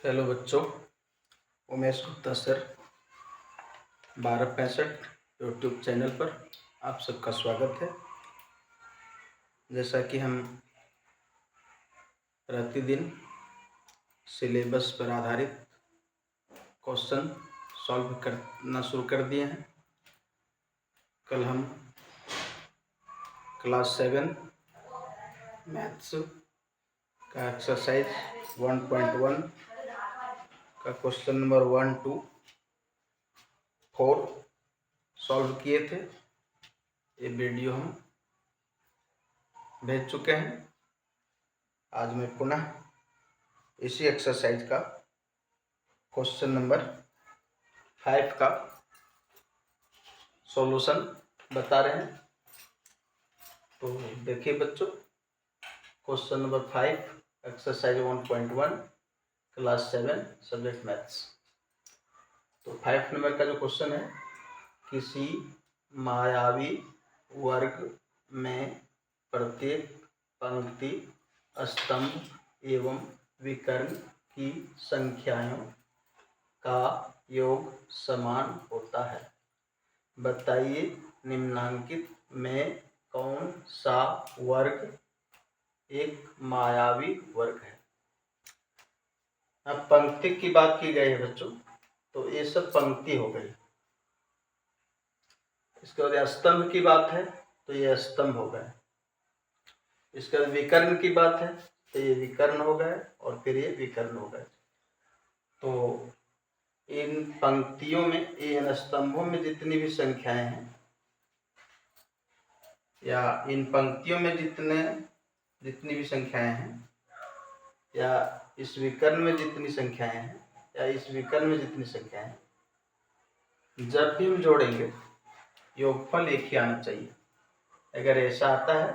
Hello बच्चों, Umesh Gupta sir 1265 YouTube channel पर आप सबका स्वागत है। जैसा कि हम प्रतिदिन सिलेबस पर आधारित क्वेश्चन सॉल्व करना शुरू कर दिए हैं। कल हम क्लास 7 मैथ्स का एक्सरसाइज 1.1 का क्वेश्चन नंबर 1 to 4 सॉल्व किए थे। ये वीडियो हम भेज चुके हैं। आज मैं पुनः इसी एक्सरसाइज का क्वेश्चन नंबर 5 का सॉल्यूशन बता रहे हैं। तो देखिए बच्चों, question number 5 exercise 1.1 class 7 subject maths. तो 5 नंबर का जो क्वेश्चन है, किसी मायावी वर्ग में प्रत्येक पंक्ति, स्तंभ एवं विकर्ण की संख्याओं का योग समान होता है। बताइए निम्नलिखित में कौन सा वर्ग एक मायावी वर्ग है। अब पंक्ति की बात की गई है बच्चों, तो ये सब पंक्ति हो गई। इसके बाद स्तंभ की बात है तो ये स्तंभ हो गए। इसके बाद विकर्ण की बात है तो ये विकर्ण हो गए और फिर ये विकर्ण हो गए। तो इन पंक्तियों में, इन स्तंभों में जितनी भी संख्याएं हैं या इन पंक्तियों में जितनी भी संख्याएं हैं या इस विकर्ण में जितनी संख्याएं हैं या इस विकर्ण में जितनी संख्याएं हैं, जब भी हम जोड़ेंगे योगफल एक ही आना चाहिए। अगर ऐसा आता है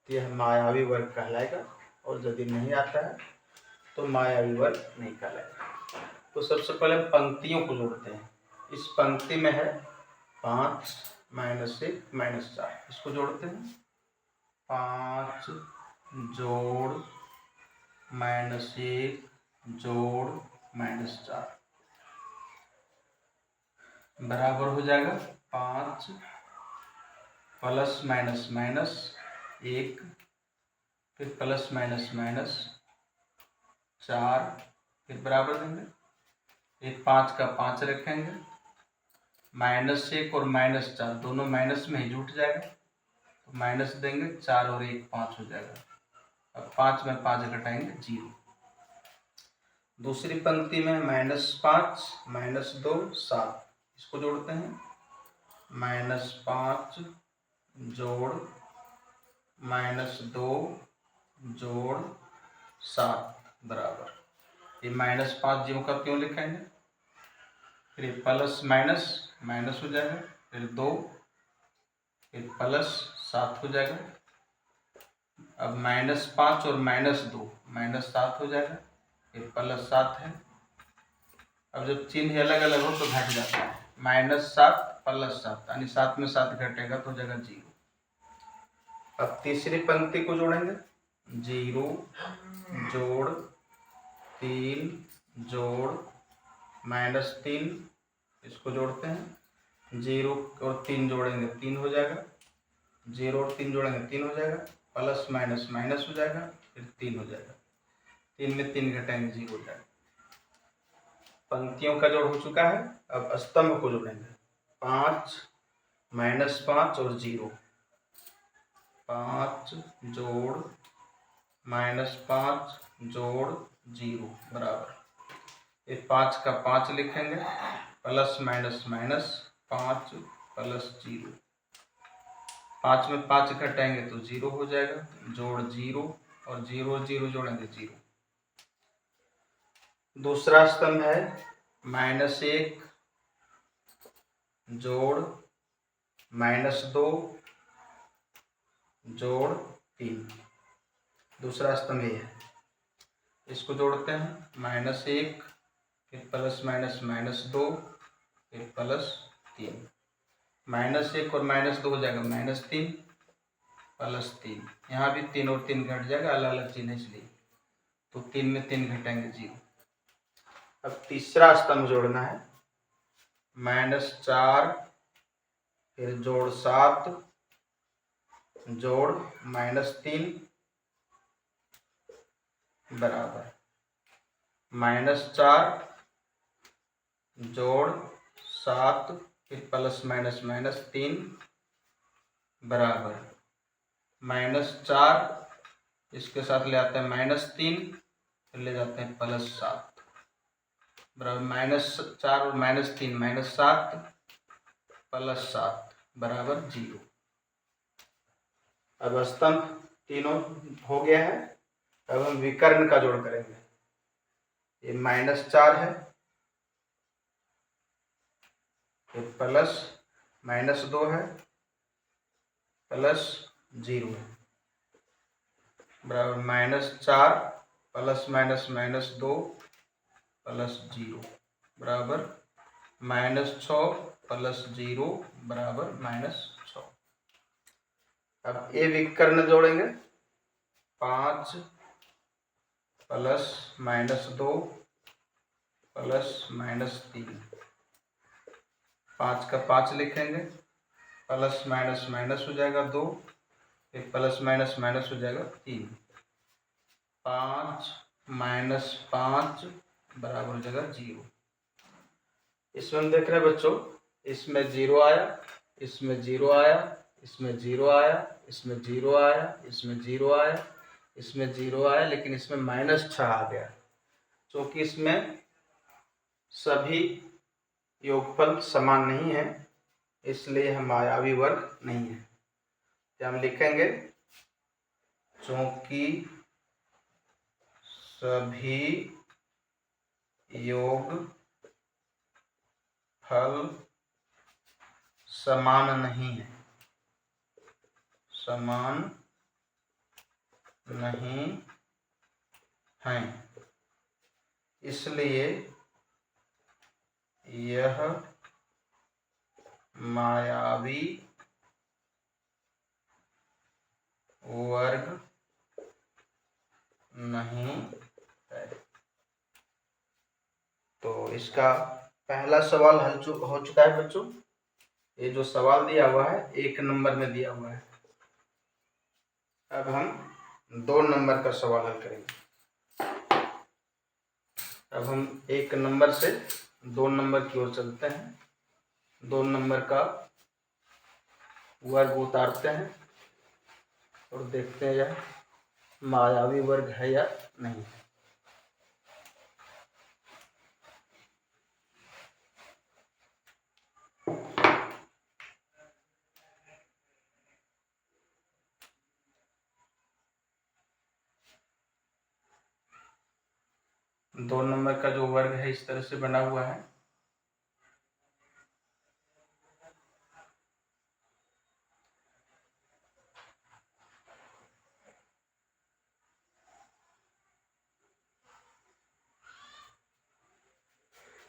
तो यह मायावी वर्ग कहलाएगा और यदि नहीं आता है तो मायावी वर्ग नहीं कहलाएगा। तो सबसे पहले हम पंक्तियों को जोड़ते हैं। इस पंक्ति में है 5 -1 -4, इसको जोड़ते हैं। 5 जोड़ -1 जोड़ -4 बराबर हो जाएगा 5 +- -1 फिर +- 4 फिर बराबर देंगे। एक 5 का 5 रखेंगे, -1 और -4 दोनों माइनस में ही जुट जाएगा, तो माइनस देंगे, 4 और 1 5 हो जाएगा। अब 5 में 5 घटाएंगे 0। दूसरी पंक्ति में -5 -2 7, इसको जोड़ते हैं। -5 जोड़ -2 जोड़ 7 बराबर, ये -5 ज्यों का त्यों लिखेंगे। फिर प्लस माइनस हो जाएगा, फिर 2 फिर +7 हो जाएगा। अब -5 और -2 -7 हो जाएगा, फिर +7 है। अब जब चिन्ह अलग अलग हो तो घट जाता है। -7 +7 यानी 7 में 7 घटेगा तो जगह 0। अब तीसरी पंक्ति को जोड़ेंगे। 0 जोड़ 3 जोड़ -3, इसको जोड़ते हैं। 0 और 3 जोड़ेंगे 3 हो जाएगा, 0 और 3 जोड़ेंगे 3 हो जाएगा, प्लस माइनस हो जाएगा, फिर 3 हो जाएगा। 3 में 3 घटाएंगे 0 हो जाएगा। पंक्तियों का जोड़ हो चुका है। अब स्तंभ को जोड़ेंगे। 5 -5 और 0, 5 जोड़ -5 जोड़ 0 बराबर, ये 5 का 5 लिखेंगे, +- 5 + 0, 5 में 5 घटाएंगे तो 0 हो जाएगा, जोड़ 0 और 0 जोड़ेंगे 0। दूसरा स्तंभ है -1 जोड़ -2 जोड़ 3, दूसरा स्तंभ ये है। इसको जोड़ते हैं। -1 फिर +- 2 फिर +3, -1 और -2 हो जाएगा -3 +3, यहाँ भी 3 और 3 घट जाएगा, अलग अलग चिन्ह इसलिए, तो 3 में 3 घटाएंगे 0। अब तीसरा स्तंभ जोड़ना है, -4 फिर जोड़ 7 जोड़ -3 बराबर -4 जोड़ 7 फिर +-3 बराबर -4 इसके साथ ले आते हैं -3 फिर ले जाते हैं +7 बराबर -4 और -3 -7 +7 बराबर 0। अब स्तंभ तीनों हो गया है। अब हम विकर्ण का जोड़ करेंगे। ये -4 है, ये +-2 है, +0 है बराबर -4 +-2 +0 बराबर -6 +0 बराबर -6। अब ये विकर्ण जोड़ेंगे, 5 +-2 +-3 5 का 5 लिखेंगे, +- हो जाएगा 2 फिर +- हो जाएगा 3 5 - 5 बराबर हो जाएगा 0। इसमें हम देख रहे हैं बच्चों, इसमें 0 आया, इसमें 0 आया, इसमें 0 आया, इसमें 0 आया, इसमें 0 आया, इसमें 0 आया, लेकिन इसमें -6 आ गया, क्योंकि इसमें सभी योगफल समान नहीं है, इसलिए हम मायावी वर्ग नहीं है। तो हम लिखेंगे चूंकि सभी योग फल समान नहीं है, समान नहीं हैं, इसलिए यह मायावी वर्ग नहीं है। तो इसका पहला सवाल हल हो चुका है बच्चों। ये जो सवाल दिया हुआ है 1 नंबर में दिया हुआ है। अब हम 2 नंबर का सवाल हल करेंगे। अब हम 1 नंबर से 2 नंबर की ओर चलते हैं। 2 नंबर का वर्ग उतारते हैं और देखते हैं यह मायावी वर्ग है या नहीं। दो नंबर का जो वर्ग है इस तरह से बना हुआ है।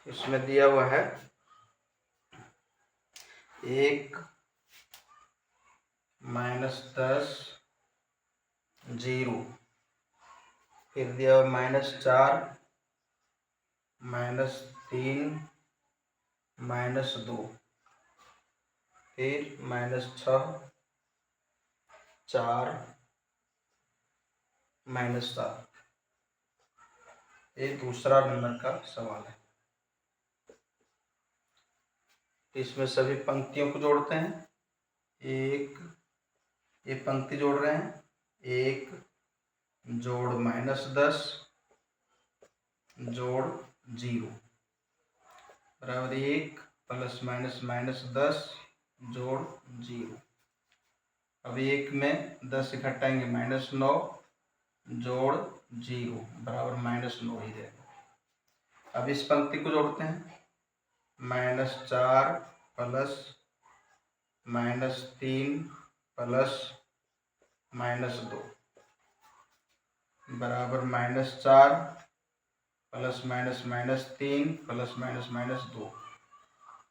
इसमें दिया हुआ है 1 -10 0, फिर दिया हुआ -4 -3 -2, फिर -6 4 -7। ये दूसरा नंबर का सवाल है। इसमें सभी पंक्तियों को जोड़ते हैं। एक ये पंक्ति जोड़ रहे हैं, 1 जोड़ -10 जोड़ 0 बराबर 1 +-10 जोड़ 0। अब 1 में 10 घटाएंगे -9 जोड़ 0 बराबर -9 ही रहेगा। अब इस पंक्ति को जोड़ते हैं, -4 +-3 +-2 बराबर -4 +-3 +-2।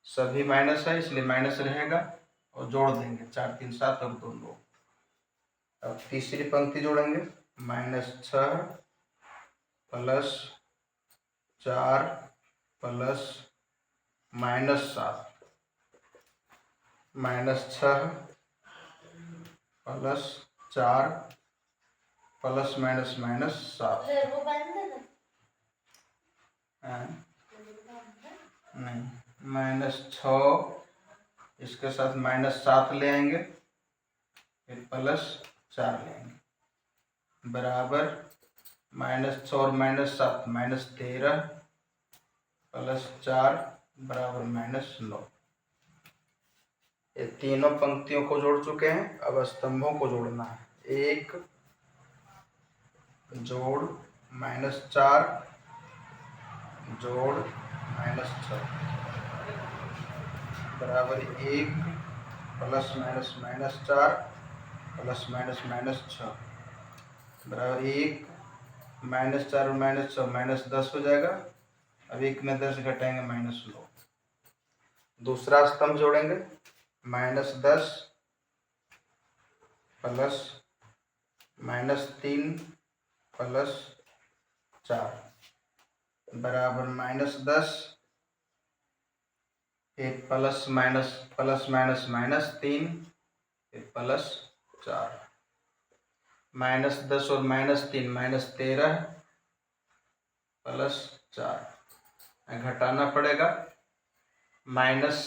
सभी माइनस है इसलिए माइनस रहेगा और जोड़ देंगे, 4 3 7 और 2 9। अब तीसरी पंक्ति जोड़ेंगे, -6 +4 प्लस -7 -6 प्लस 4 प्लस -7 नहीं -6 इसके साथ -7 ले आएंगे, फिर +4 ले आएंगे बराबर -6 और -7 -13 +4 बराबर -9। ये तीनों पंक्तियों को जोड़ चुके हैं, अब स्तंभों को जोड़ना है। 1 जोड़ -4 जोड़ -6 बराबर 1 +- -4 +- -6 बराबर 1 -4 और -6 -10 हो जाएगा। अब 1 में 10 घटाएंगे -9। दूसरा स्तंभ जोड़ेंगे -10 प्लस -3 प्लस 4 बराबर -10 फिर प्लस -3 फिर +4 -10 और -3 -13 +4 घटाना पड़ेगा। माइनस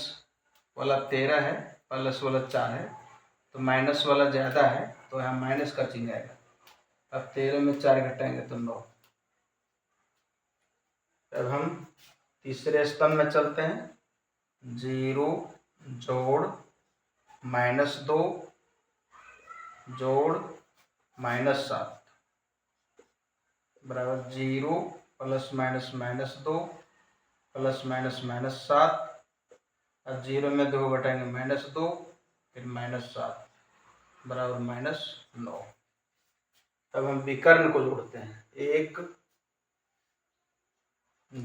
वाला 13 है, प्लस वाला 4 है, तो माइनस वाला ज़्यादा है तो यहाँ माइनस का चिन्ह आएगा। अब 13 में 4 घटाएंगे तो 9। अब हम तीसरे स्तंभ में चलते हैं। 0 जोड़ -2 जोड़ -7 बराबर 0 प्लस -2 प्लस -7 और 0 में 2 घटाएंगे -2 फिर -7 बराबर -9। अब हम विकर्ण को जोड़ते हैं। 1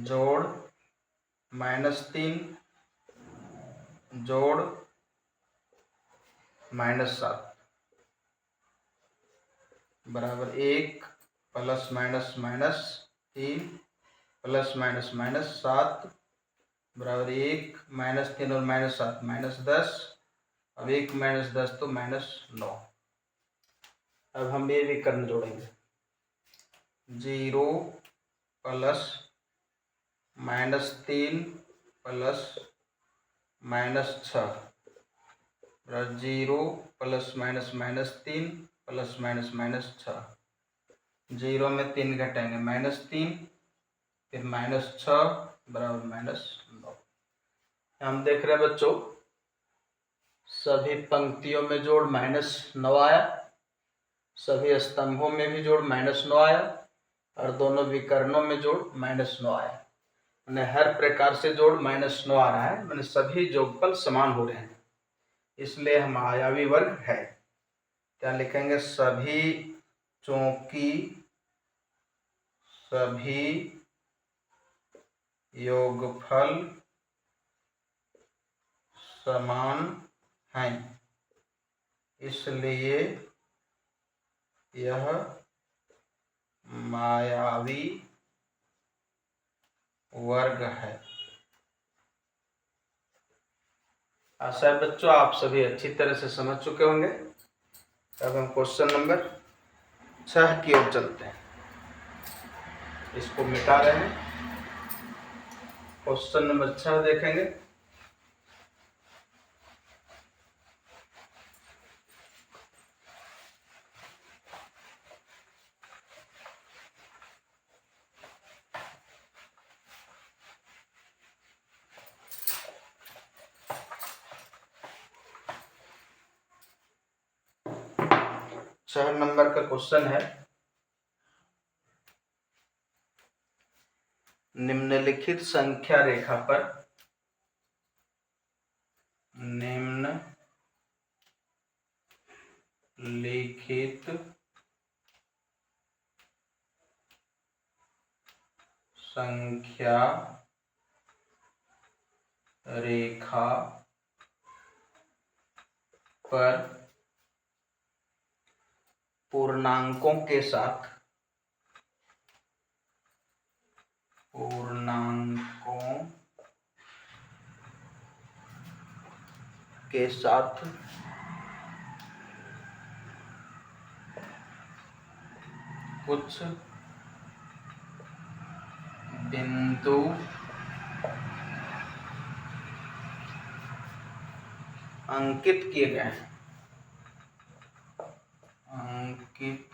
जोड़ -3 जोड़ -7 बराबर 1 प्लस -3 प्लस -7 बराबर 1 -3 और -7 -10। अब 1 -10 तो -9। अब हम ये विकर्ण जोड़ेंगे। 0 प्लस -3 प्लस -6 बराबर 0 प्लस -3 प्लस -6 0 में 3 घटाएंगे -3 फिर -6 बराबर -9। हम देख रहे हैं बच्चों सभी पंक्तियों में जोड़ -9 आया, सभी स्तंभों में भी जोड़ -9 आया और दोनों विकर्णों में जोड़ -9 आया। मैंने हर प्रकार से जोड़ -9 आ रहा है, मैंने सभी जोगफल समान हो रहे हैं, इसलिए हम आयावी वर्ग है। क्या लिखेंगे? सभी चूंकि सभी योगफल समान हैं, इसलिए यह मायावी वर्ग है। आशा है बच्चों आप सभी अच्छी तरह से समझ चुके होंगे। अब हम क्वेश्चन नंबर 6 की ओर चलते हैं। इसको मिटा रहे हैं। क्वेश्चन नंबर 6 देखेंगे। छह नंबर का क्वेश्चन है। निम्नलिखित संख्या रेखा पर निम्नलिखित संख्या रेखा पर पूर्णांकों के साथ के साथ कुछ बिंदु अंकित किए गए हैं। अंकित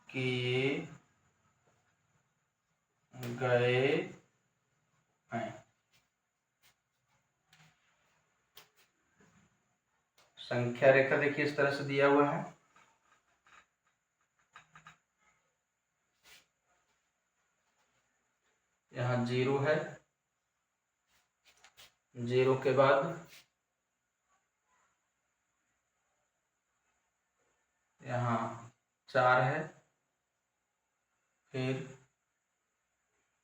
किए गए हैं। संख्या रेखा देखिए इस तरह से दिया हुआ है। यहाँ 0 है, 0 के बाद यहाँ 4 है, फिर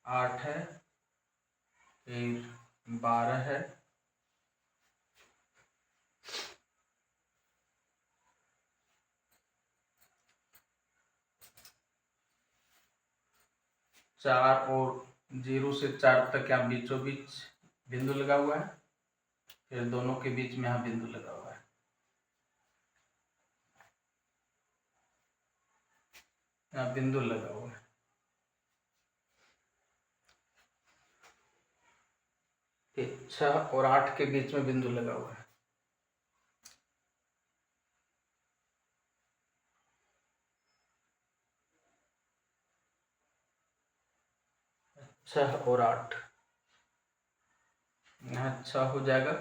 8 है, फिर 12 है, चार और 0 से 4 तक यहाँ बीचों बीच बिंदु लगा हुआ है, फिर दोनों के बीच में यहाँ बिंदु लगा हुआ है। यहाँ बिंदु लगा हुआ है। 6 और 8 के बीच में बिंदु लगा हुआ है। 6 और 8 यहाँ 6 हो जाएगा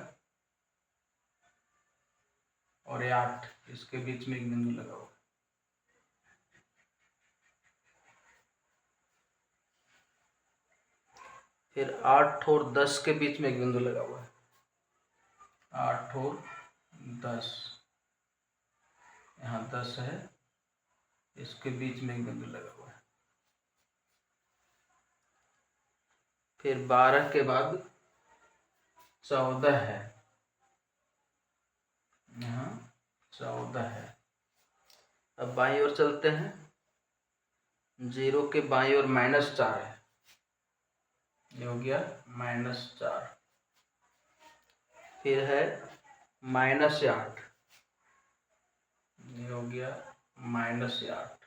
और ये 8 इसके बीच में एक बिंदु लगा हुआ है। फिर 8 और 10 के बीच में एक बिंदु लगा हुआ है। 8 और 10 यहाँ 10 है, इसके बीच में एक बिंदु लगा हुआ है। फिर 12 के बाद 14 है, यहाँ 14 है। अब बाईं ओर चलते हैं। 0 के बाईं ओर -4 है, ये हो गया -4। फिर है -8, ये हो गया -8।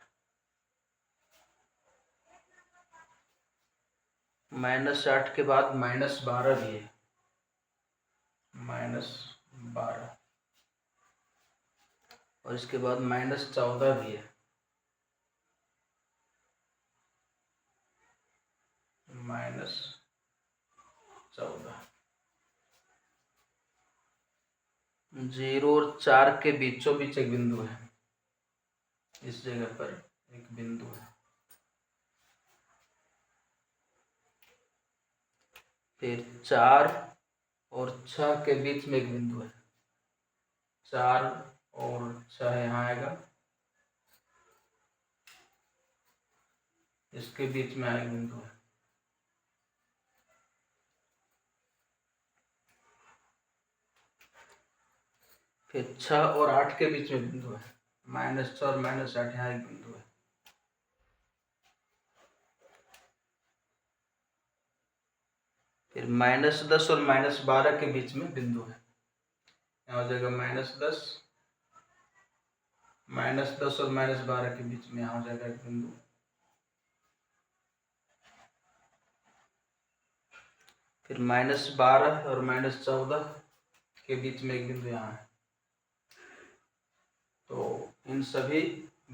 -8 के बाद -12 भी है, -12, और इसके बाद -14 भी है, -14। 0 और 4 के बीचों बीच एक बिंदु है, इस जगह पर एक बिंदु है। फिर 4 और 6 के बीच में एक बिंदु है, 4 और 6 यहाँ आएगा, इसके बीच में एक बिंदु है। फिर 6 और 8 के बीच में बिंदु है, -6 और -8 यहाँ एक बिंदु है। फिर -10 और -12 के बीच में बिंदु है, यहाँ हो जाएगा -10, -10 और -12 के बीच में यहाँ हो जाएगा एक बिंदु। फिर -12 और -14 के बीच में एक बिंदु यहाँ है। तो इन सभी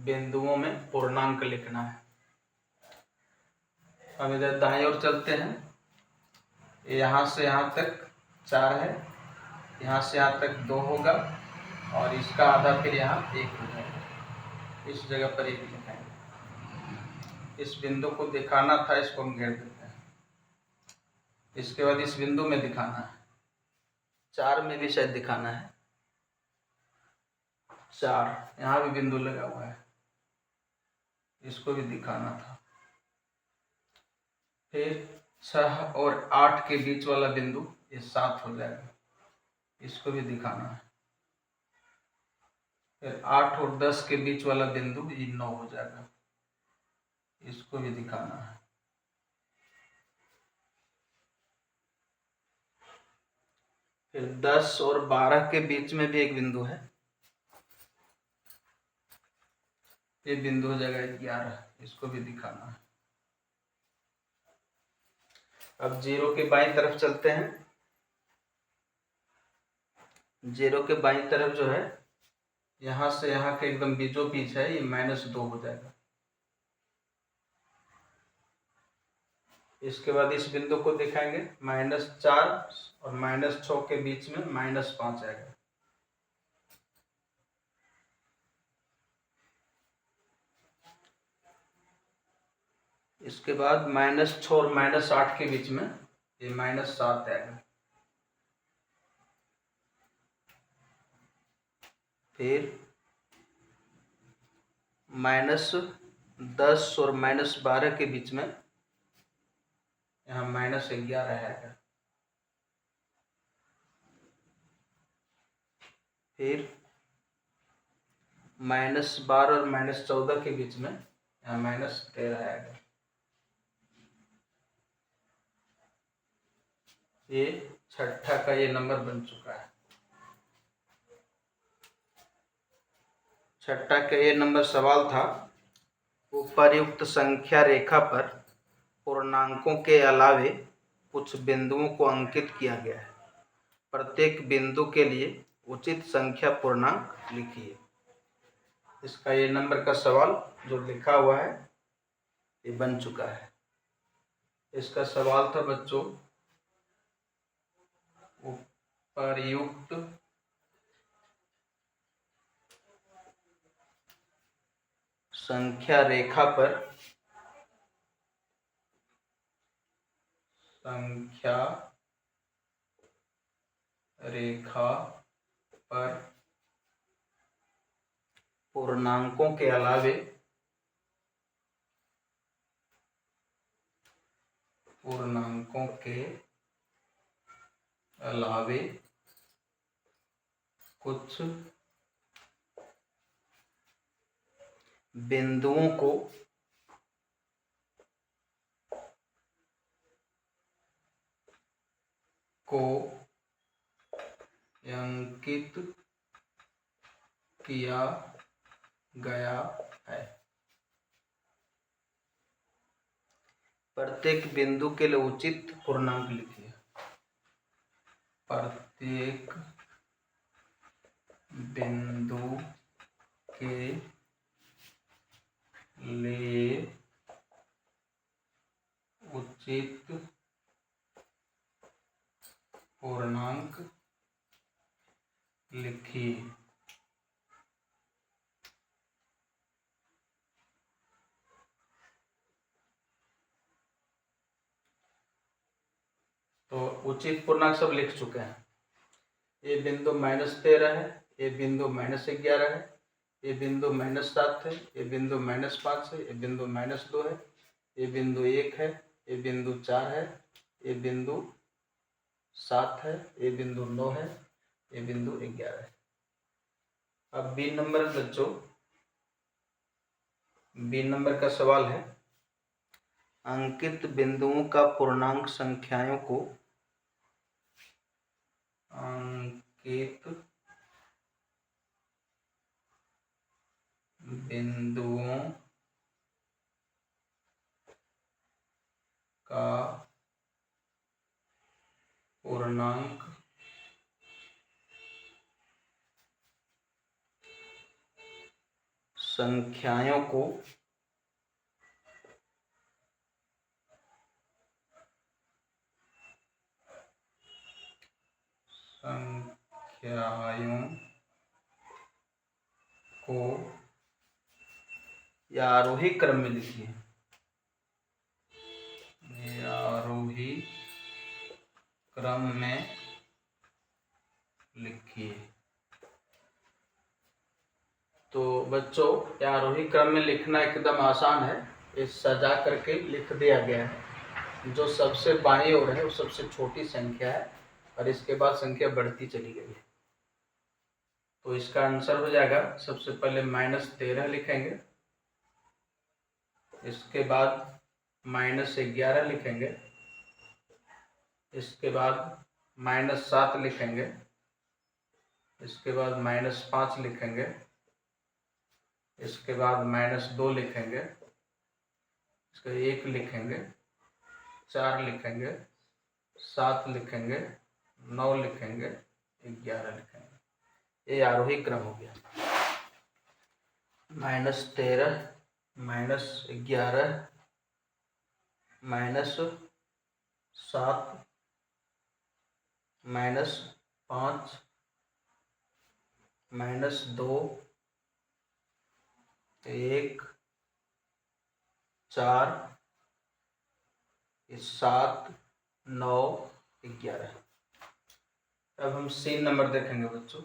बिंदुओं में पूर्णांक लिखना है। अब इधर दाईं ओर चलते हैं। यहाँ से यहाँ तक 4 है, यहाँ से यहाँ तक 2 होगा, और इसका आधा फिर यहाँ 1 हो जाएगा। इस जगह पर 1 लिखाएंगे। इस बिंदु को दिखाना था, इसको हम घेर देते हैं। इसके बाद इस बिंदु में दिखाना है, 4 में भी शायद दिखाना है। 4 यहाँ भी बिंदु लगा हुआ है, इसको भी दिखाना था। फिर 6 और 8 के बीच वाला बिंदु ये 7 हो जाएगा, इसको भी दिखाना है। फिर 8 और 10 के बीच वाला बिंदु ये 9 हो जाएगा, इसको भी दिखाना है। फिर 10 और 12 के बीच में भी एक बिंदु है, ये बिंदु हो जाएगा 11, इसको भी दिखाना है। अब 0 के बाईं तरफ चलते हैं। 0 के बाईं तरफ जो है, यहाँ से यहाँ के एकदम बीचों बीच है, ये -2 हो जाएगा। इसके बाद इस बिंदु को दिखाएंगे, -4 और -6 के बीच में -5 आएगा। इसके बाद -6 और -8 के बीच में ये -7 आएगा। फिर -10 और -12 के बीच में यहाँ -11 आएगा। फिर -12 और -14 के बीच में यहाँ -13 आएगा। ये छठा का ये नंबर बन चुका है। छठा का ये नंबर सवाल था, उपर्युक्त संख्या रेखा पर पूर्णांकों के अलावे कुछ बिंदुओं को अंकित किया गया है। प्रत्येक बिंदु के लिए उचित संख्या पूर्णांक लिखिए। इसका ये नंबर का सवाल जो लिखा हुआ है ये बन चुका है। इसका सवाल था बच्चों, उपर्युक्त संख्या रेखा पर पूर्णांकों के अलावे कुछ बिंदुओं को अंकित किया गया है। प्रत्येक बिंदु के लिए उचित पूर्णांक लिखिए। प्रत्येक बिंदु के लिए उचित पूर्णांक लिखिए। तो उचित पूर्णांक सब लिख चुके हैं। ये बिंदु -13 है, ये बिंदु -11 है, ये बिंदु -7 है, ये बिंदु -5 है, ये बिंदु -2 है, ये बिंदु 1 है, ये बिंदु 4 है, ये बिंदु 7 है, ये बिंदु 9 है, ये बिंदु 11 है। अब बी नंबर बच्चों, बी नंबर का सवाल है, अंकित बिंदुओं का पूर्णांक संख्याओं को अंकित बिंदुओं का पूर्णांक संख्याओं को या आरोही क्रम में लिखिए। आरोही क्रम में लिखिए। तो बच्चों, आरोही क्रम में लिखना एकदम आसान है। ये सजा करके लिख दिया गया है। जो सबसे बाईं ओर है वो सबसे छोटी संख्या है और इसके बाद संख्या बढ़ती चली गई है। तो इसका आंसर हो जाएगा, सबसे पहले -13 लिखेंगे, इसके बाद -11 लिखेंगे, इसके बाद -7 लिखेंगे, इसके बाद -5 लिखेंगे, इसके बाद -2 लिखेंगे, इसका 1 लिखेंगे, 4 लिखेंगे, 7 लिखेंगे, 9 लिखेंगे, 11 लिखेंगे। ये आरोही क्रम हो गया। -13, -11, -7, -5, -2, 1, 4, 7, 9, 11। अब हम सी नंबर देखेंगे बच्चों।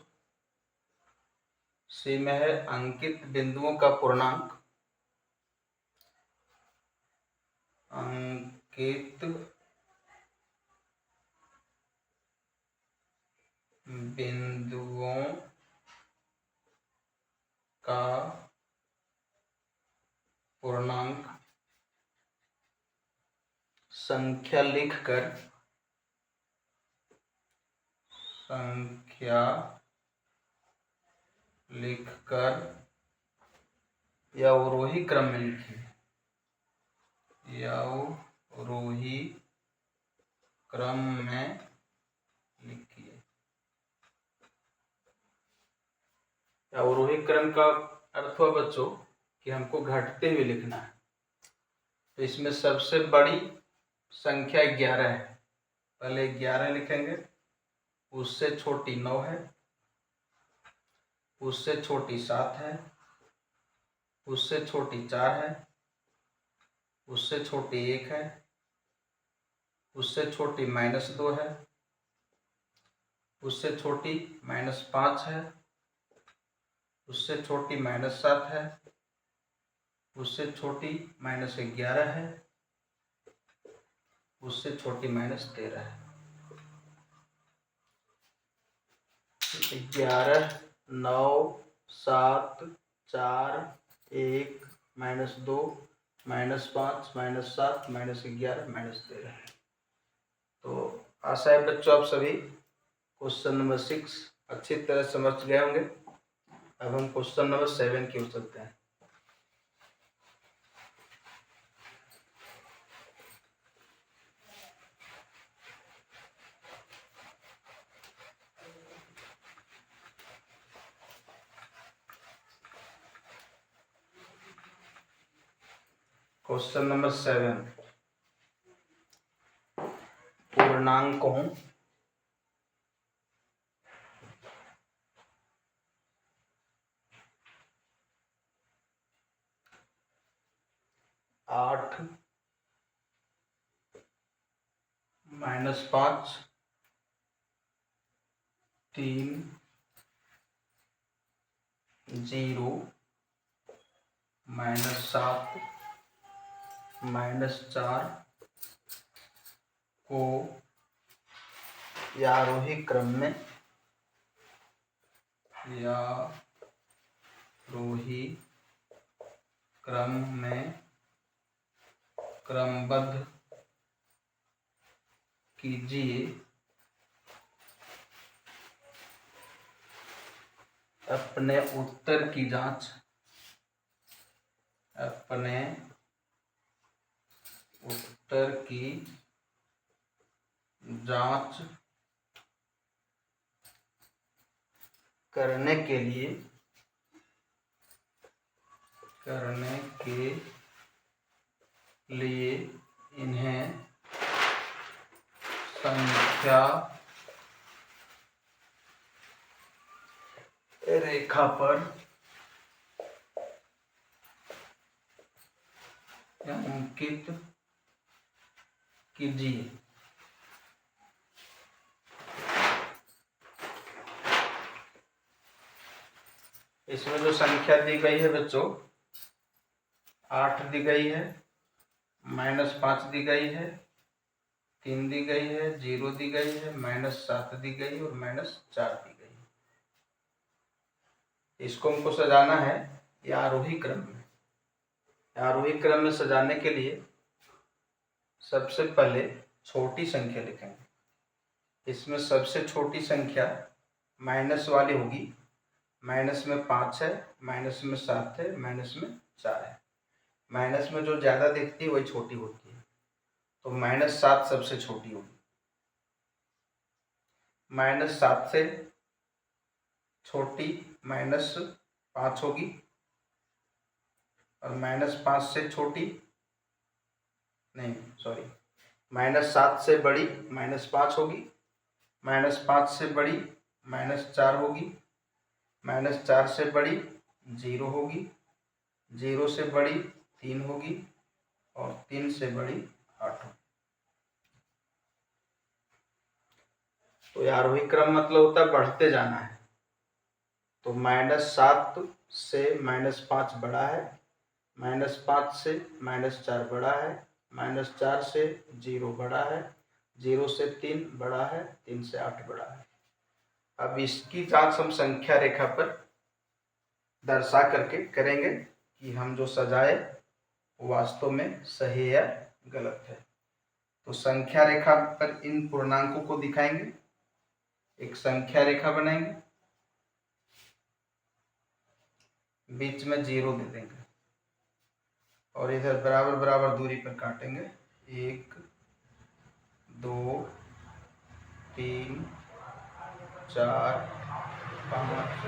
सी में है अंकित बिंदुओं का पूर्णांक। अंकित बिंदुओं का पूर्णांक संख्या लिखकर या अवरोही क्रम में लिखिए, या अवरोही क्रम में लिखिए। अवरोही क्रम का अर्थ हुआ बच्चों कि हमको घटते हुए लिखना है। तो इसमें सबसे बड़ी संख्या 11 है, पहले 11 लिखेंगे, उससे छोटी 9 है, उससे छोटी 7 है, उससे छोटी 4 है, उससे छोटी 1 है, उससे छोटी -2 है, उससे छोटी -5 है, उससे छोटी -7 है, उससे छोटी -11 है, उससे छोटी -13 है। 11, 9, 7, 4, 1, -2, -5, -7, -11, -13। तो आशा है बच्चों आप सभी क्वेश्चन नंबर 6 अच्छी तरह समझ गए होंगे। अब हम क्वेश्चन नंबर 7 की ओर चलते हैं। क्वेश्चन नंबर 7, पूर्णांकों आठ -5, 3, 0, -7, -4 को या आरोही क्रम में क्रमबद्ध कीजिए। अपने उत्तर की जांच करने के लिए इन्हें संख्या रेखा पर अंकित कीजिए। इसमें जो संख्या दी गई है बच्चों, 8 दी गई है, -5 दी गई है, 3 दी गई है, 0 दी गई है, -7 दी गई और -4 दी गई है। इसको हमको सजाना है या आरोही क्रम में। आरोही क्रम में सजाने के लिए सबसे पहले छोटी संख्या लिखेंगे। इसमें सबसे छोटी संख्या माइनस वाली होगी। माइनस में 5 है, माइनस में 7 है, माइनस में 4 है। माइनस में जो ज़्यादा दिखती है वही छोटी होती है, तो -7 सबसे छोटी होगी। -7 से छोटी -5 होगी, और -5 से छोटी नहीं, सॉरी, -7 से बड़ी -5 होगी, -5 से बड़ी -4 होगी, -4 से बड़ी 0 होगी, 0 से बड़ी 3 होगी, और 3 से बड़ी 8 होगी। तो ये आरोही क्रम मतलब होता है बढ़ते जाना है। तो -7 से -5 बड़ा है, -5 से -4 बड़ा है, -4 से 0 बड़ा है, 0 से 3 बड़ा है, 3 से 8 बड़ा है। अब इसकी जांच हम संख्या रेखा पर दर्शा करके करेंगे कि हम जो सजाए वास्तव में सही या गलत है। तो संख्या रेखा पर इन पूर्णांकों को दिखाएंगे, एक संख्या रेखा बनाएंगे, बीच में 0 दे देंगे, और इधर बराबर बराबर दूरी पर काटेंगे। 1 2 3 4 5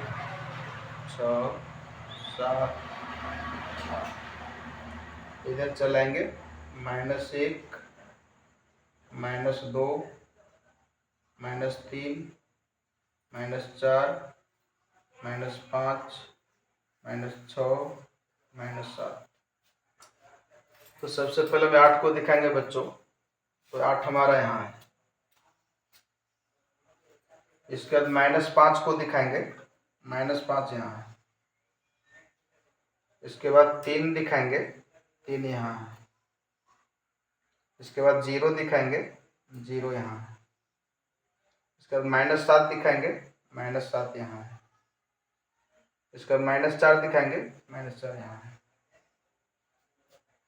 6 7 8। इधर चलाएंगे -1 -2 -3 -4 -5 -6 -7। तो सबसे पहले मैं 8 को दिखाएंगे बच्चों। तो 8 हमारा यहाँ है। इसके बाद -5 को दिखाएंगे, -5 यहाँ है। इसके बाद 3 दिखाएंगे, 3 यहाँ है। इसके बाद 0 दिखाएंगे, 0 यहाँ है। इसके बाद -7 दिखाएंगे, -7 यहाँ है। इसके बाद -4 दिखाएंगे, -4 यहाँ है।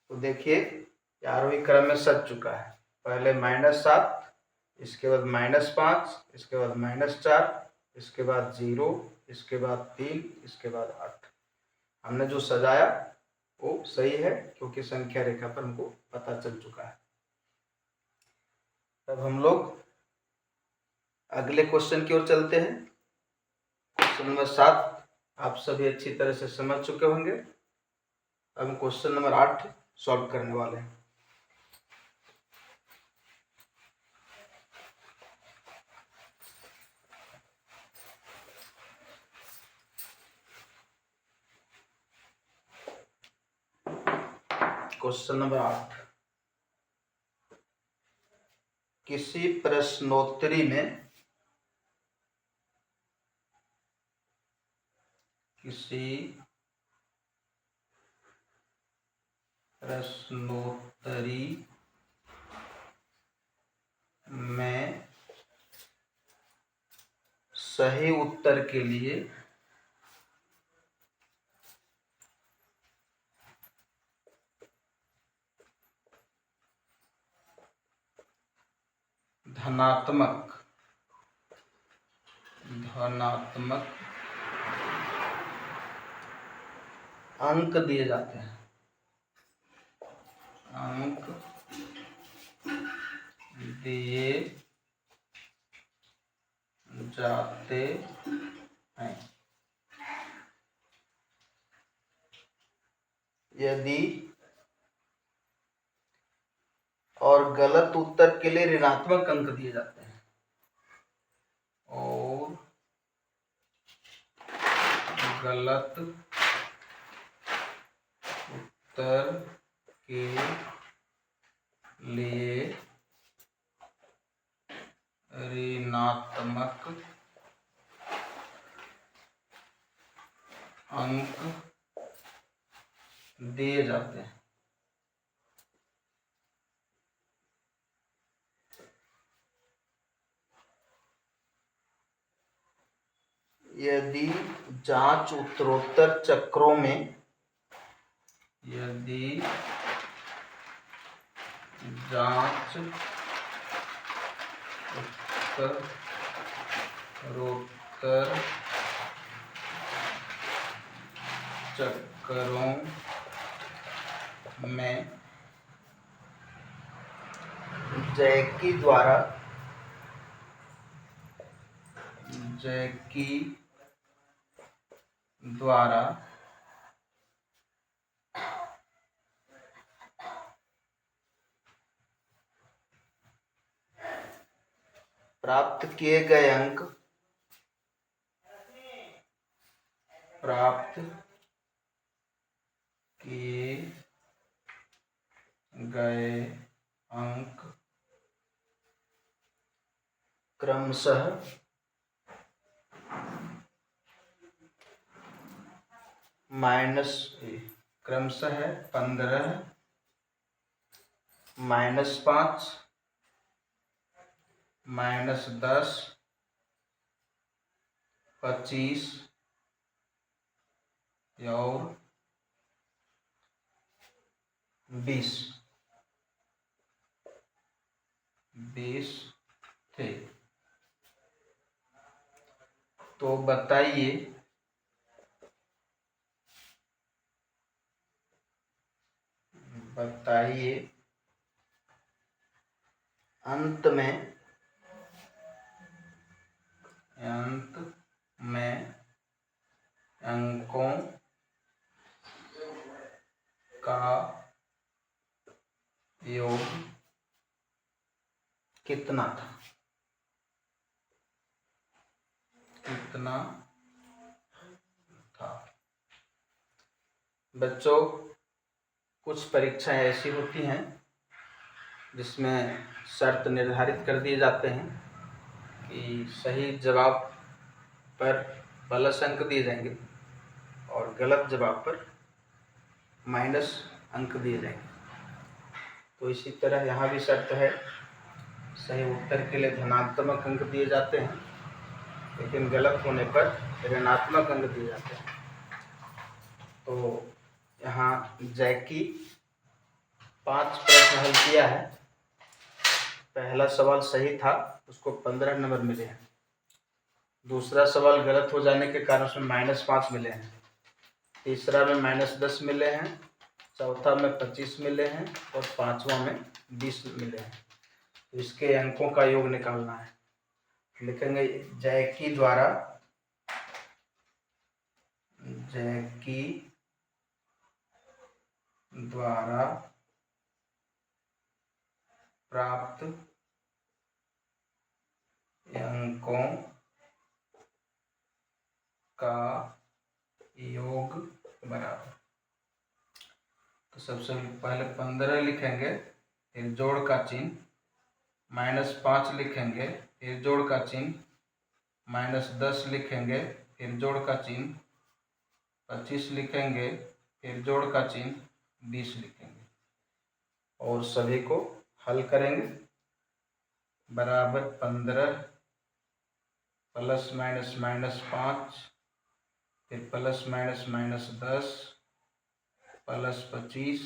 तो देखिए आरोही क्रम में सज चुका है। पहले -7, इसके बाद -5, इसके बाद -4, इसके बाद 0, इसके बाद 3, इसके बाद 8। हमने जो सजाया वो सही है, क्योंकि संख्या रेखा पर हमको पता चल चुका है। तब हम लोग अगले क्वेश्चन की ओर चलते हैं। क्वेश्चन नंबर 7 आप सभी अच्छी तरह से समझ चुके होंगे। अब हम क्वेश्चन नंबर 8 सॉल्व करने वाले हैं। क्वेश्चन नंबर 8, किसी प्रश्नोत्तरी में सही उत्तर के लिए धनात्मक अंक दिए जाते हैं। अंक दिए जाते हैं यदि और गलत उत्तर के लिए ऋणात्मक अंक दिए जाते हैं, और गलत उत्तर के लिए ऋणात्मक अंक दिए जाते हैं। यदि जांच उत्तरोत्तर चक्रों में उत्तरोत्तर चक्करों में जैकी द्वारा प्राप्त किए गए अंक क्रमशः है 15, -5, -10, 25 और 20 थे। तो बताइए अंत में अंकों का योग कितना था? बच्चों, कुछ परीक्षाएं ऐसी होती हैं जिसमें शर्त निर्धारित कर दिए जाते हैं कि सही जवाब पर प्लस अंक दिए जाएंगे और गलत जवाब पर माइनस अंक दिए जाएंगे। तो इसी तरह यहाँ भी शर्त है, सही उत्तर के लिए धनात्मक अंक दिए जाते हैं, लेकिन गलत होने पर ऋणात्मक अंक दिए जाते हैं। तो यहाँ जैकी 5 प्रश्न हल किया है। पहला सवाल सही था, उसको 15 नंबर मिले हैं। दूसरा सवाल गलत हो जाने के कारण उसमें -5 मिले हैं। तीसरा में -10 मिले हैं। चौथा में 25 मिले हैं और पांचवा में 20 मिले हैं। तो इसके अंकों का योग निकालना है। लिखेंगे जैकी द्वारा प्राप्त अंकों का योग बराबर। तो सबसे पहले 15 लिखेंगे, फिर जोड़ का चिन्ह, -5 लिखेंगे, फिर जोड़ का चिन्ह, -10 लिखेंगे, फिर जोड़ का चिन्ह, 25 लिखेंगे, फिर जोड़ का चिन्ह, 20 लिखेंगे और सभी को हल करेंगे। बराबर 15 +- -5, फिर +- -10 +25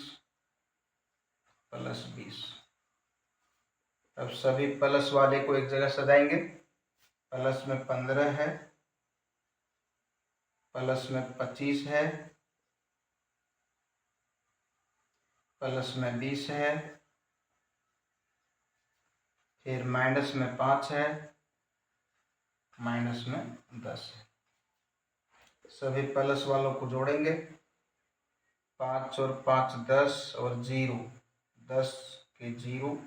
+20। अब सभी प्लस वाले को एक जगह सजाएंगे। प्लस में 15 है, प्लस में 25 है, प्लस में 20 है, फिर माइनस में 5 है, माइनस में 10 है। सभी प्लस वालों को जोड़ेंगे। 5 और 5 10 और 0 10 के 0,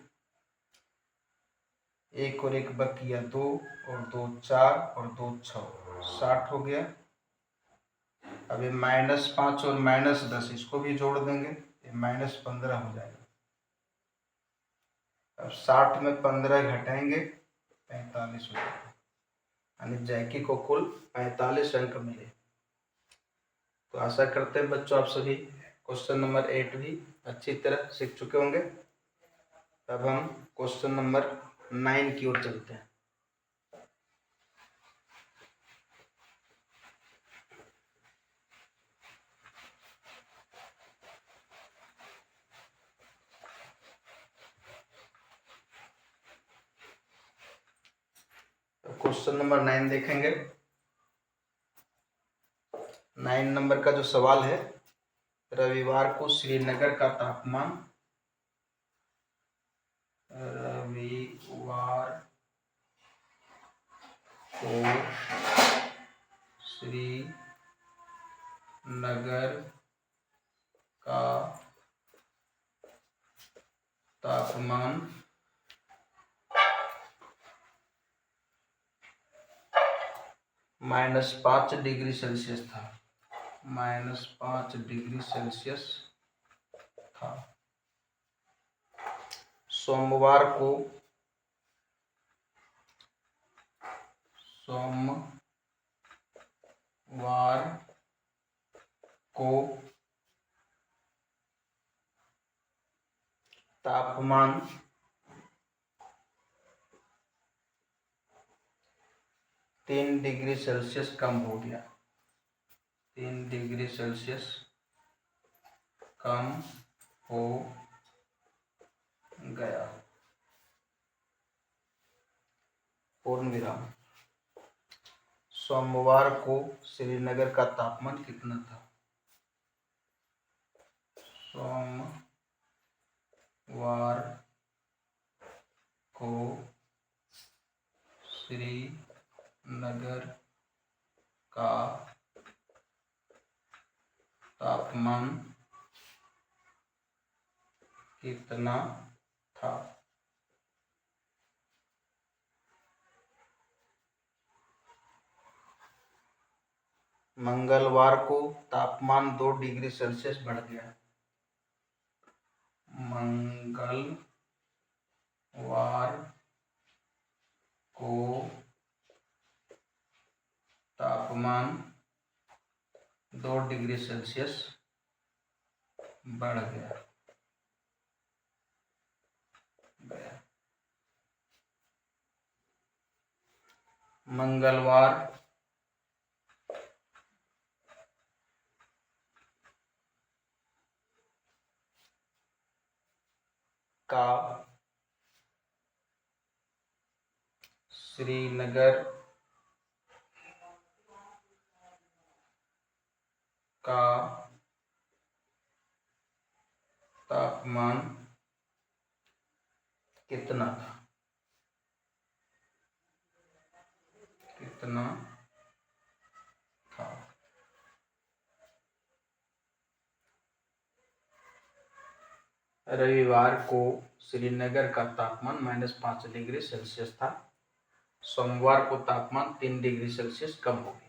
1 और 1 बकिया 2 और 2 4 और 2 6 60 हो गया। अब ये -5 और -10 इसको भी जोड़ देंगे, ये -15 हो जाएगा। अब 60 में 15 घटाएंगे, 45 हो जाएगा। यानी जैकी को कुल 45 अंक मिले। तो आशा करते हैं बच्चों आप सभी क्वेश्चन नंबर 8 भी अच्छी तरह सीख चुके होंगे। अब हम क्वेश्चन नंबर 9 की ओर चलते हैं। क्वेश्चन नंबर 9 देखेंगे। 9 नंबर का जो सवाल है, रविवार को श्रीनगर का तापमान, रविवार को श्रीनगर का तापमान -5 डिग्री सेल्सियस था, -5 डिग्री सेल्सियस था। सोमवार को तापमान 3 डिग्री सेल्सियस कम हो गया, 3 डिग्री सेल्सियस कम हो गया। पूर्ण विराम। सोमवार को श्रीनगर का तापमान कितना था? सोमवार को श्रीनगर का तापमान कितना था? मंगलवार को तापमान 2 डिग्री सेल्सियस बढ़ गया, मंगलवार को तापमान 2 डिग्री सेल्सियस बढ़ गया। मंगलवार का श्रीनगर का तापमान कितना था? रविवार को श्रीनगर का तापमान -5 डिग्री सेल्सियस था। सोमवार को तापमान 3 डिग्री सेल्सियस कम हो गया।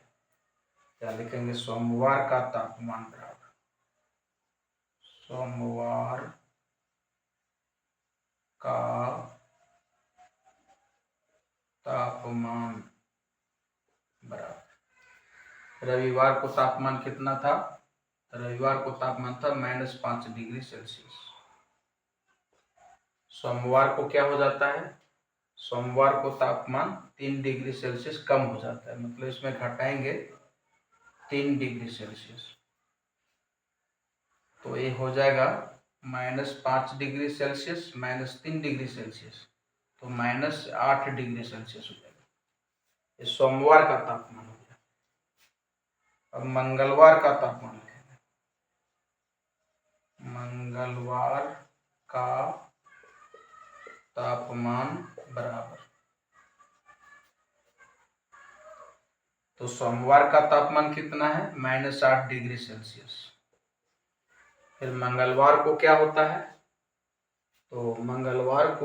क्या लिखेंगे? सोमवार का तापमान बराबर, सोमवार का तापमान बराबर, रविवार को तापमान कितना था? रविवार को तापमान था -5 डिग्री सेल्सियस। सोमवार को क्या हो जाता है? सोमवार को तापमान 3 डिग्री सेल्सियस कम हो जाता है, मतलब इसमें घटाएंगे 3 डिग्री सेल्सियस, तो ये हो जाएगा -5 डिग्री सेल्सियस -3 डिग्री सेल्सियस, तो -8 डिग्री सेल्सियस हो जाएगा। ये सोमवार का तापमान हो गया। अब मंगलवार का तापमान लिखेंगे। मंगलवार का तापमान बराबर, तो सोमवार का तापमान कितना है? -8 डिग्री सेल्सियस। फिर मंगलवार को क्या होता है? तो मंगलवार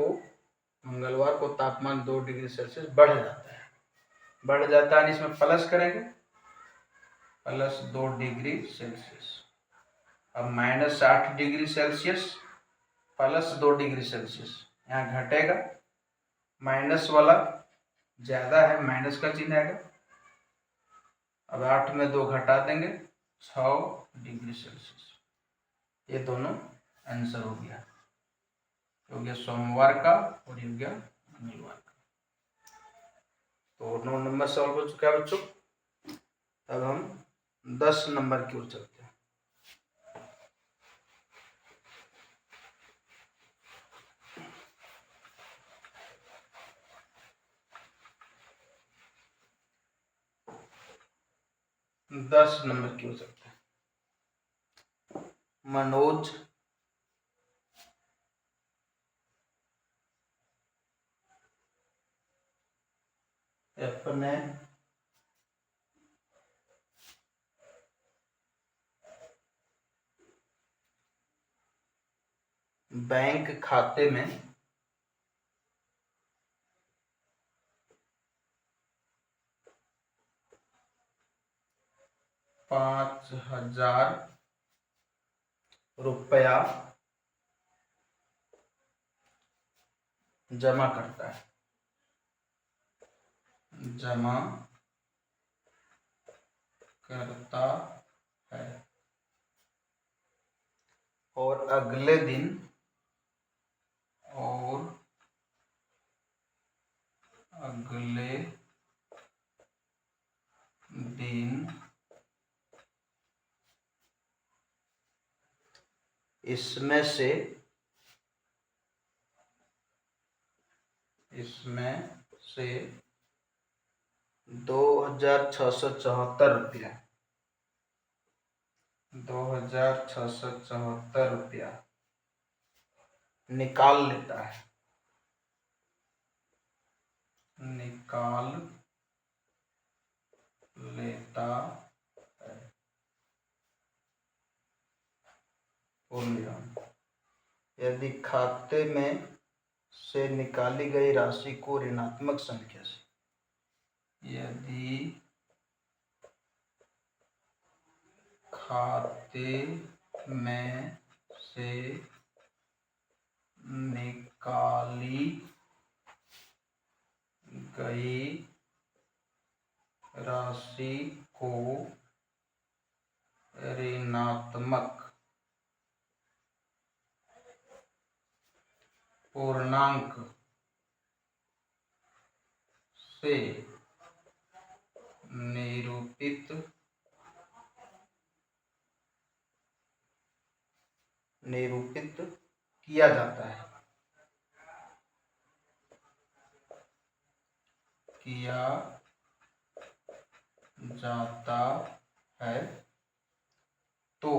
को तापमान 2 डिग्री सेल्सियस बढ़ जाता है, इसमें प्लस करेंगे, +2 डिग्री सेल्सियस। अब -8 डिग्री सेल्सियस +2 डिग्री सेल्सियस, यहाँ घटेगा, माइनस वाला ज्यादा है, माइनस का चिन्ह आएगा। अब 8 में 2 घटा देंगे, 6 डिग्री सेल्सियस। ये दोनों आंसर हो गया सोमवार का और ये हो गया मंगलवार का। तो 9 नंबर सॉल्व हो चुका है बच्चों। अब हम 10 नंबर की ओर चलते हैं। 10 नंबर की हो सकता है। मनोज अपने बैंक खाते में 5,000 रुपया जमा करता है, जमा करता है और अगले दिन इसमें से 2,674 रुपया 2,674 रुपया निकाल लेता है, यदि खाते में से निकाली गई राशि को ऋणात्मक संख्या से खाते में से निकाली गई राशि को ऋणात्मक पूर्णांक से निरूपित किया जाता है, तो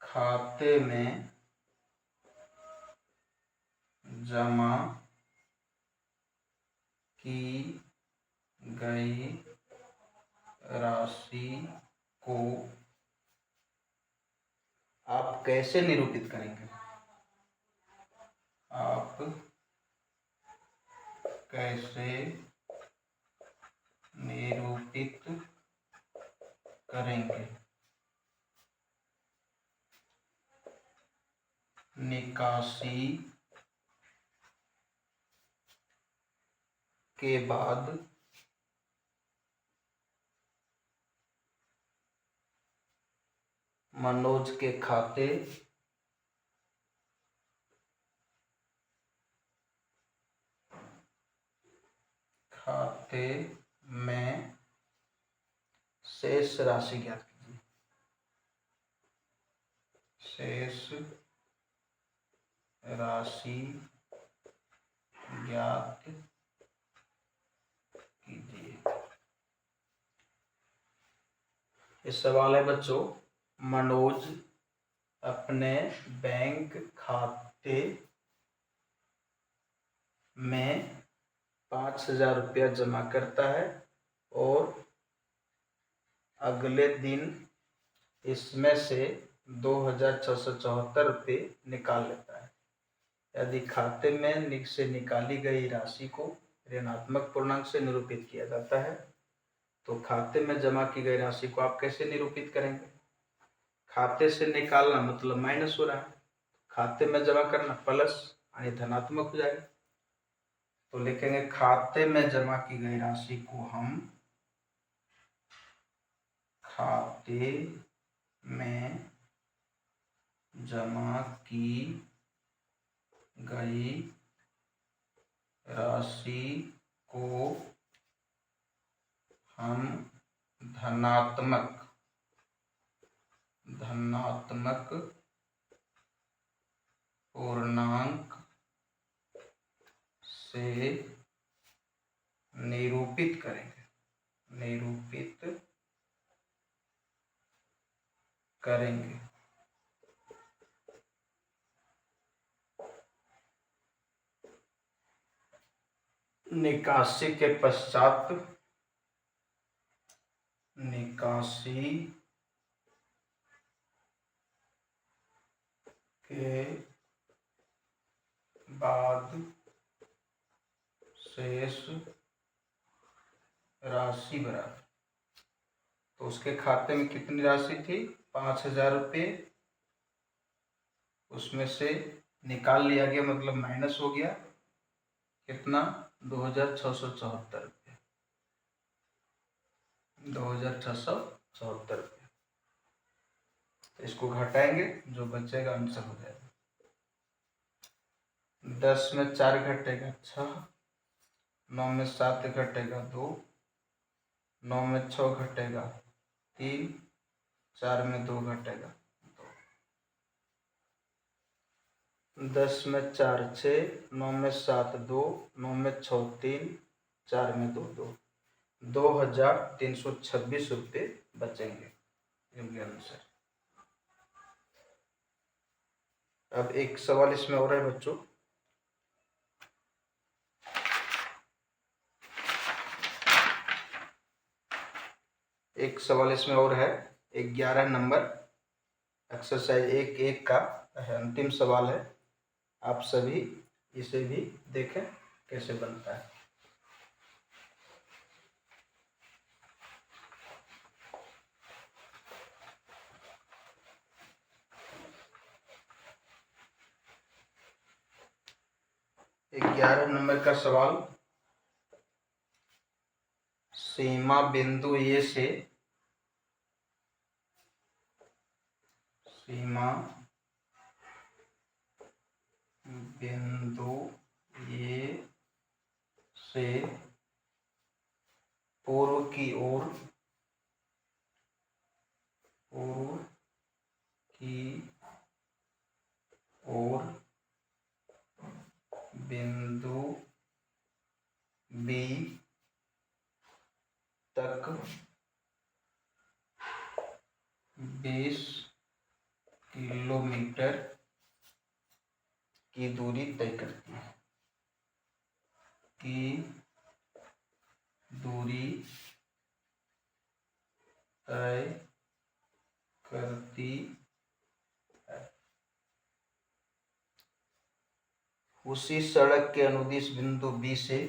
खाते में जमा की गई राशि को आप कैसे निरूपित करेंगे? निकासी के बाद मनोज के खाते में शेष राशि ज्ञात कीजिए, शेष राशि ज्ञात कीजिए। ये सवाल है बच्चों, मनोज अपने बैंक खाते में 5,000 रुपया जमा करता है और अगले दिन इसमें से 2,674 रुपये निकाल लेता है। यदि खाते में से निकाली गई राशि को ऋणात्मक पूर्णांक से निरूपित किया जाता है तो खाते में जमा की गई राशि को आप कैसे निरूपित करेंगे? खाते से निकालना मतलब माइनस हो रहा है, खाते में जमा करना प्लस यानी धनात्मक हो जाएगा। तो लिखेंगे खाते में जमा की गई राशि को हम खाते में जमा की गई राशि को हम धनात्मक पूर्णांक से निरूपित करेंगे, निरूपित करेंगे। निकासी के पश्चात निकासी के बाद शेष राशि बराबर, तो उसके खाते में कितनी राशि थी? 5,000 रुपये। उसमें से निकाल लिया गया, मतलब माइनस हो गया कितना? 2,674 रुपये। 2,674 रुपये। तो इसको घटाएंगे, जो बचेगा आंसर हो जाएगा। 10 में 4 घटेगा 6, 9 में 7 घटेगा 2, 9 में 6 घटेगा 3, 4 में 2 घटेगा 2। 10 में 4 6, 9 में 7 2, 9 में 6 3, 4 में 2 2, 2,326 रुपये बचेंगे इनके अनुसार। अब एक सवाल इसमें और है बच्चों, एक सवाल इसमें और है, 11 नंबर एक्सरसाइज 1.1 का है, अंतिम सवाल है। आप सभी इसे भी देखें कैसे बनता है। एक 11 नंबर का सवाल, सीमा बिंदु ए से सीमा बिंदु ए से पूर्व की ओर बिंदु बी तक 20 किलोमीटर की दूरी तय करती है। उसी सड़क के अनुदिश बिंदु बी से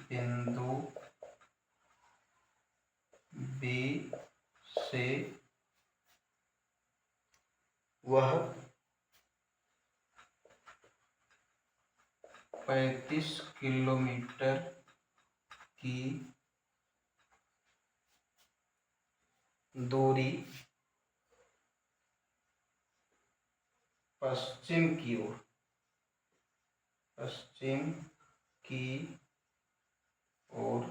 बिंदु बी से वह 35 किलोमीटर की दूरी पश्चिम की ओर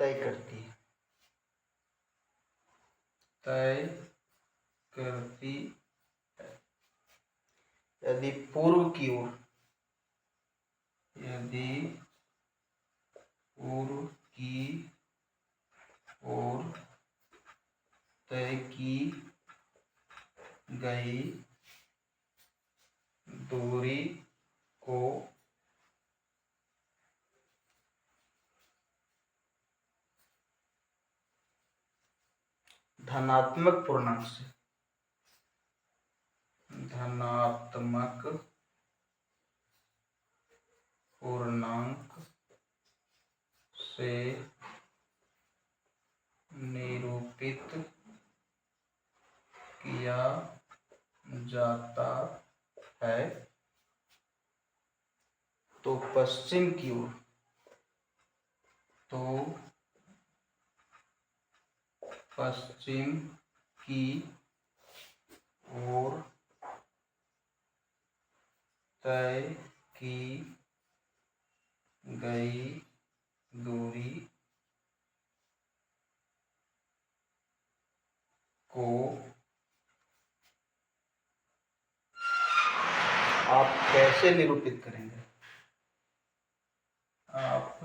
तय करती है। यदि पूर्व की ओर तय की गई दूरी को धनात्मक पूर्णांक से निरूपित किया जाता है, तो पश्चिम की ओर तय की गई दूरी आप कैसे निरूपित करेंगे? आप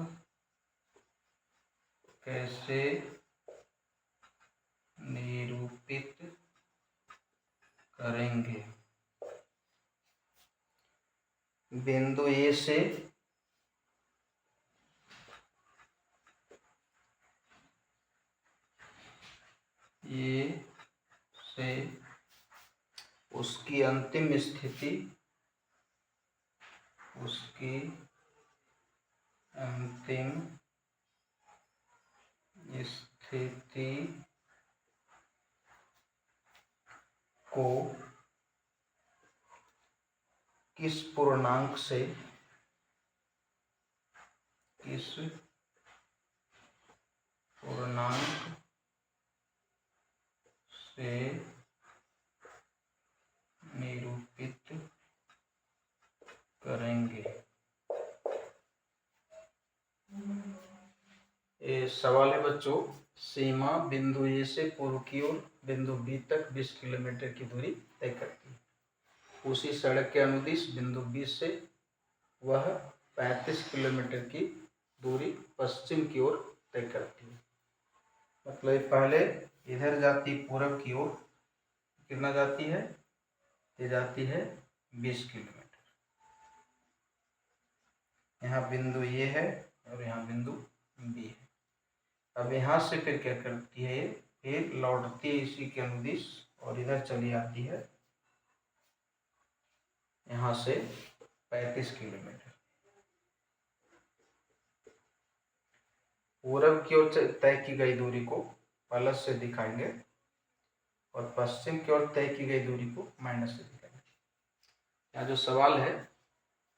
कैसे निरूपित करेंगे? बिंदु ए से उसकी अंतिम स्थिति को किस पूर्णांक से निरूपित करेंगे? ये सवाल है बच्चों, सीमा बिंदु ए से पूर्व की ओर बिंदु बी तक 20 किलोमीटर की दूरी तय करती है। उसी सड़क के अनुदिश बिंदु बी से वह 35 किलोमीटर की दूरी पश्चिम की ओर तय करती है। मतलब पहले इधर जाती पूर्व की ओर, कितना जाती है? ये जाती है 20 किलोमीटर। यहाँ बिंदु ए है और यहाँ बिंदु बी है। अब यहाँ से फिर क्या करती है? फिर लौटती है इसी के अनुदिश और इधर चली आती है यहाँ से 35 किलोमीटर। पूर्व की ओर तय की गई दूरी को प्लस से दिखाएंगे और पश्चिम की ओर तय की गई दूरी को माइनस से दिखाएंगे। यहाँ जो सवाल है,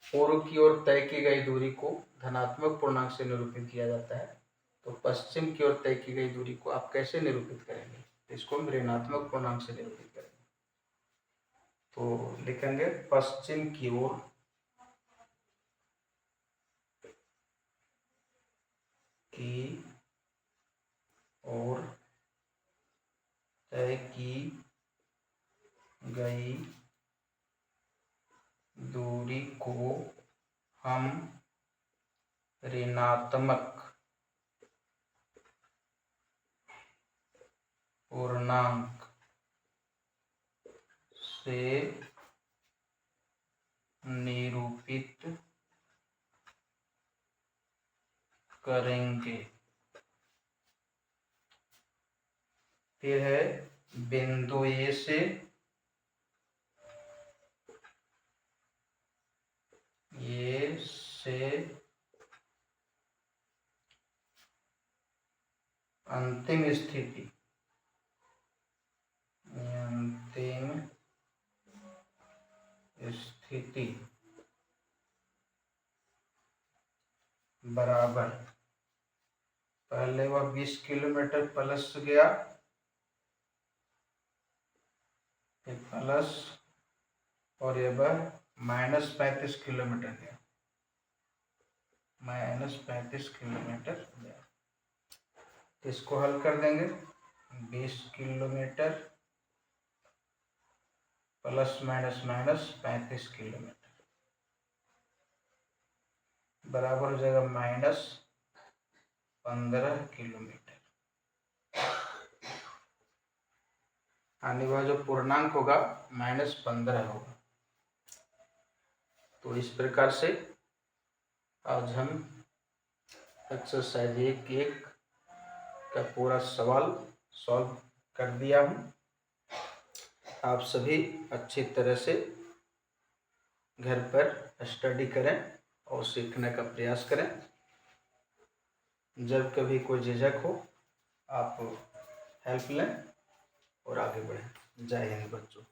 पूर्व की ओर तय की गई दूरी को धनात्मक पूर्णांक से निरूपित किया जाता है, तो पश्चिम की ओर तय की गई दूरी को आप कैसे निरूपित करेंगे? तो इसको हम ऋणात्मक पूर्णांक से निरूपित करेंगे। तो लिखेंगे पश्चिम की ओर तय की गई दूरी को हम ऋणात्मक पूर्णांक से निरूपित करेंगे। फिर है बिंदु ए से अंतिम स्थिति बराबर, पहले वह 20 किलोमीटर प्लस गया, फिर प्लस और ये वह -35 किलोमीटर गया, -35 किलोमीटर गया। इसको हल कर देंगे, 20 किलोमीटर प्लस माइनस 35 किलोमीटर बराबर हो जाएगा -15 किलोमीटर। आने वाला जो पूर्णांक होगा -15 होगा। तो इस प्रकार से आज हम एक्सरसाइज 1 का पूरा सवाल सॉल्व कर दिया हूँ। आप सभी अच्छी तरह से घर पर स्टडी करें और सीखने का प्रयास करें। जब कभी कोई झिझक हो आप हेल्प लें और आगे बढ़ें। जय हिंद बच्चों।